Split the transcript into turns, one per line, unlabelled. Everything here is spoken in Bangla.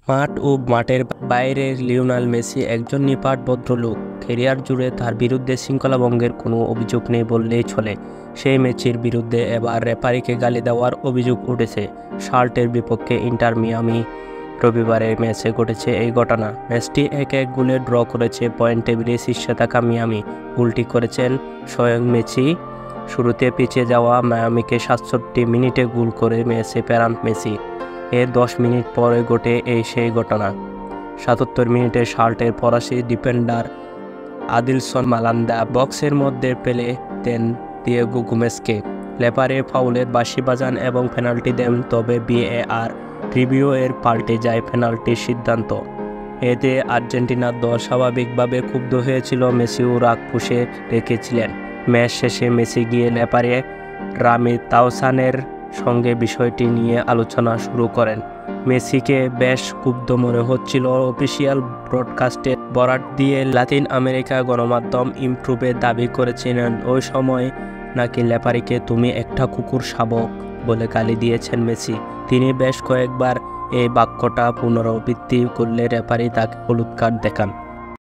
মাঠ ও মাঠের বাইরে লিওনেল মেসি একজন নিপাট ভদ্রলোক। ক্যারিয়ার জুড়ে তার বিরুদ্ধে শৃঙ্খলাভঙ্গের কোনো অভিযোগ নেই বললেই চলে। সেই মেসির বিরুদ্ধে এবার রেফারিকে গালি দেওয়ার অভিযোগ উঠেছে। শার্লটের বিপক্ষে ইন্টার মিয়ামি রবিবারের ম্যাচে ঘটেছে এই ঘটনা। ম্যাচটি 1-1 গোলে ড্র করেছে পয়েন্ট টেবিলে শীর্ষে থাকা মিয়ামি। গোলটি করেছেন স্বয়ং মেসি। শুরুতে পিছিয়ে যাওয়া মিয়ামিকে 67 মিনিটে গোল করে ম্যাচে ফেরান মেসি। এর 10 মিনিট পরে ঘটে সেই ঘটনা। 77 মিনিটে শার্লটের ফরাসি ডিফেন্ডার আদিলসন মালান্দা বক্সের মধ্যে পেলে দেন দিয়েগো গোমেজকে। লেপারে ফাউলের বাঁশি বাজান এবং পেনাল্টি দেন, তবে ভিএআর রিভিউ এর পাল্টে যায় পেনাল্টির সিদ্ধান্ত। এতে আর্জেন্টিনার দল স্বাভাবিকভাবে ক্ষুব্ধ হয়েছিল। মেসিও রাগ পুষে রেখেছিলেন। ম্যাচ শেষে মেসি গিয়ে লেপারে রামি তাওসানের সঙ্গে বিষয়টি নিয়ে আলোচনা শুরু করেন। মেসিকে বেশ ক্ষুব্ধ মনে হচ্ছিল। অফিসিয়াল ব্রডকাস্টে বরাত দিয়ে লাতিন আমেরিকা গণমাধ্যম ইমপ্রুভে দাবি করেছিলেন ওই সময় নাকি লেপারিকে তুমি একটা কুকুর শাবক বলে গালি দিয়েছেন মেসি। তিনি বেশ কয়েকবার এই বাক্যটা পুনরাবৃত্তি করলে রেফারি তাকে হলুদ কার্ড দেখান।